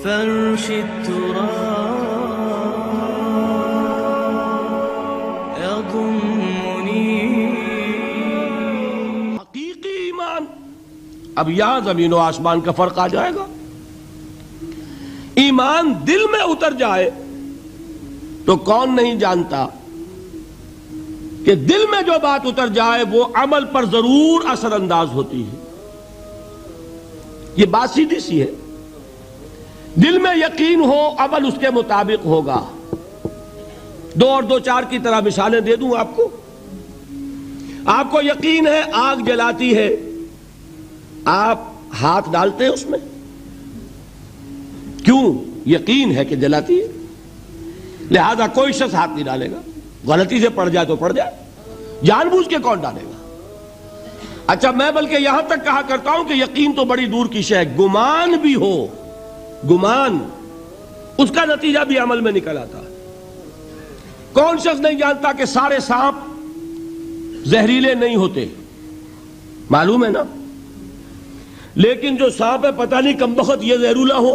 فرش التراب يضمني. حقیقی ایمان. اب یہاں زمین و آسمان کا فرق آ جائے گا. ایمان دل میں اتر جائے تو کون نہیں جانتا کہ دل میں جو بات اتر جائے وہ عمل پر ضرور اثر انداز ہوتی ہے. یہ بات سیدھی سی ہے. دل میں یقین ہو عمل اس کے مطابق ہوگا. 2 اور 2 4 کی طرح مثالیں دے دوں آپ کو. آپ کو یقین ہے آگ جلاتی ہے, آپ ہاتھ ڈالتے ہیں اس میں, کیوں؟ یقین ہے کہ جلاتی ہے, لہذا کوئی شخص ہاتھ نہیں ڈالے گا. غلطی سے پڑ جائے تو پڑ جائے, جان بوجھ کے کون ڈالے گا؟ اچھا, میں بلکہ یہاں تک کہا کرتا ہوں کہ یقین تو بڑی دور کی شے ہے. گمان بھی ہو, گمان, اس کا نتیجہ بھی عمل میں نکل آتا ہے. کون شخص نہیں جانتا کہ سارے سانپ زہریلے نہیں ہوتے؟ معلوم ہے نا. لیکن جو سانپ ہے پتہ نہیں کم بخت یہ زہریلا ہو,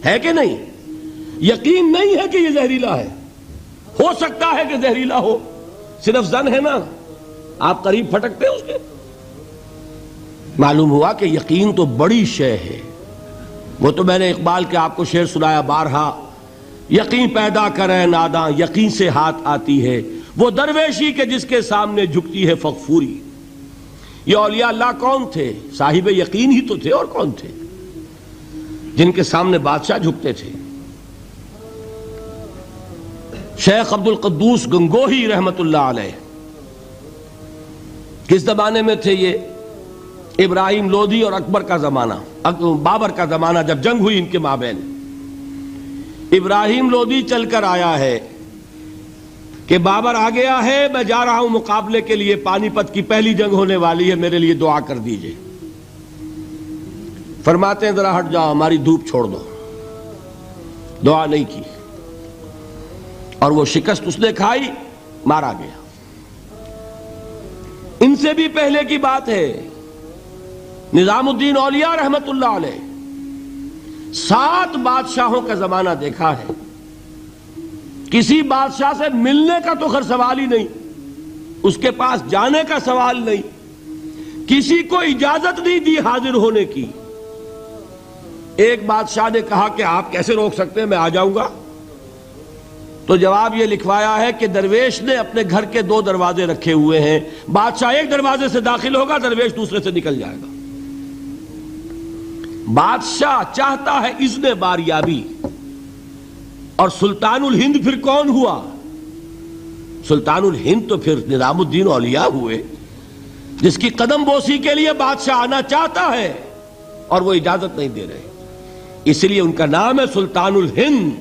ہے کہ نہیں؟ یقین نہیں ہے کہ یہ زہریلا ہے. ہو سکتا ہے کہ زہریلا ہو, صرف زن ہے نا, آپ قریب پھٹکتے ہیں اس کے. معلوم ہوا کہ یقین تو بڑی شے ہے. وہ تو میں نے اقبال کے آپ کو شعر سنایا بارہا. یقین پیدا کرے ناداں یقین سے ہاتھ آتی ہے, وہ درویشی کے جس کے سامنے جھکتی ہے فغفوری. یہ اولیاء اللہ کون تھے؟ صاحب یقین ہی تو تھے, اور کون تھے؟ جن کے سامنے بادشاہ جھکتے تھے. شیخ عبد القدوس گنگوہی رحمت اللہ علیہ کس زمانے میں تھے؟ یہ ابراہیم لودھی اور اکبر کا زمانہ, بابر کا زمانہ, جب جنگ ہوئی ان کے مابین. ابراہیم لودھی چل کر آیا ہے کہ بابر آ گیا ہے, میں جا رہا ہوں مقابلے کے لیے, پانی پت کی پہلی جنگ ہونے والی ہے, میرے لیے دعا کر دیجئے. فرماتے ہیں ذرا ہٹ جاؤ, ہماری دھوپ چھوڑ دو. دعا نہیں کی اور وہ شکست اس نے کھائی, مارا گیا. ان سے بھی پہلے کی بات ہے, نظام الدین اولیاء رحمت اللہ علیہ 7 بادشاہوں کا زمانہ دیکھا ہے. کسی بادشاہ سے ملنے کا تو خیر سوال ہی نہیں, اس کے پاس جانے کا سوال نہیں, کسی کو اجازت نہیں دی حاضر ہونے کی. ایک بادشاہ نے کہا کہ آپ کیسے روک سکتے ہیں, میں آ جاؤں گا. تو جواب یہ لکھوایا ہے کہ درویش نے اپنے گھر کے 2 دروازے رکھے ہوئے ہیں, بادشاہ ایک دروازے سے داخل ہوگا, درویش دوسرے سے نکل جائے گا. بادشاہ چاہتا ہے اذن باریابی. اور سلطان الہند پھر کون ہوا؟ سلطان الہند تو پھر نظام الدین اولیاء ہوئے, جس کی قدم بوسی کے لیے بادشاہ آنا چاہتا ہے اور وہ اجازت نہیں دے رہے. اس لیے ان کا نام ہے سلطان الہند,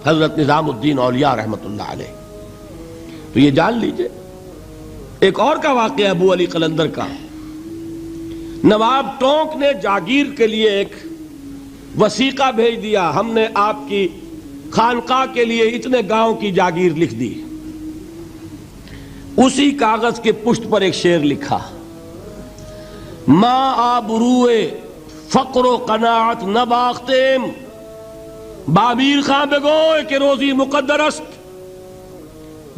حضرت نظام الدین اولیاء رحمت اللہ علیہ. تو یہ جان لیجئے. ایک اور کا واقعہ ابو علی قلندر کا. نواب ٹونک نے جاگیر کے لیے ایک وثیقہ بھیج دیا, ہم نے آپ کی خانقاہ کے لیے اتنے گاؤں کی جاگیر لکھ دی. اسی کاغذ کے پشت پر ایک شعر لکھا, ماں آبروئے فقر و قناعت نباختیم, با میر خان بگوئے کہ روزی مقدر است.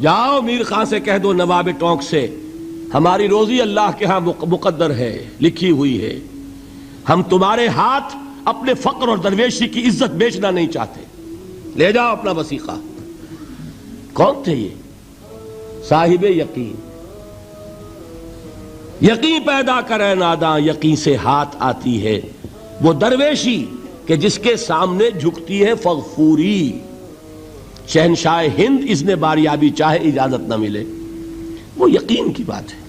جاؤ میر خان سے کہہ دو, نواب ٹونک سے, ہماری روزی اللہ کے ہاں مقدر ہے, لکھی ہوئی ہے. ہم تمہارے ہاتھ اپنے فقر اور درویشی کی عزت بیچنا نہیں چاہتے, لے جاؤ اپنا وثیقہ. کون تھے یہ؟ صاحب یقین. یقین پیدا کرے ناداں یقین سے ہاتھ آتی ہے, وہ درویشی کہ جس کے سامنے جھکتی ہے فغفوری. شہنشاہ ہند اذن باریابی چاہے اجازت نہ ملے, وہ یقین کی بات ہے.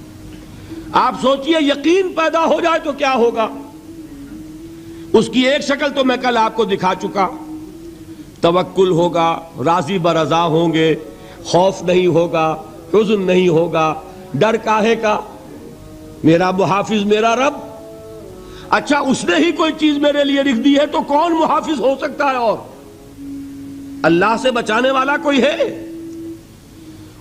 آپ سوچئے یقین پیدا ہو جائے تو کیا ہوگا. اس کی ایک شکل تو میں کل آپ کو دکھا چکا. توکل ہوگا, راضی برضا ہوں گے, خوف نہیں ہوگا, حزن نہیں ہوگا. ڈر کاہے کا؟ میرا محافظ میرا رب. اچھا, اس نے ہی کوئی چیز میرے لیے لکھ دی ہے تو کون محافظ ہو سکتا ہے؟ اور اللہ سے بچانے والا کوئی ہے؟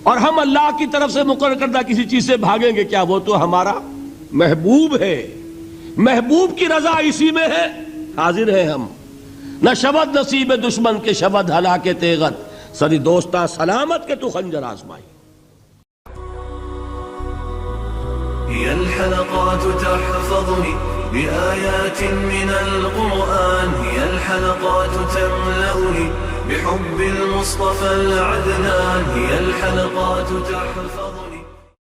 اور ہم اللہ کی طرف سے مقرر کردہ کسی چیز سے بھاگیں گے کیا؟ وہ تو ہمارا محبوب ہے, محبوب کی رضا اسی میں ہے. حاضر ہیں ہم, نہ شود نصیب دشمن کے شود ہلاکے تیغت سری دوستا سلامت کے تو خنجر آزمائی. هي الحلقات تحفظني بآيات من القرآن هي الحلقات تملأني بحب المصطفى العدنان هي الحلقات تحفظني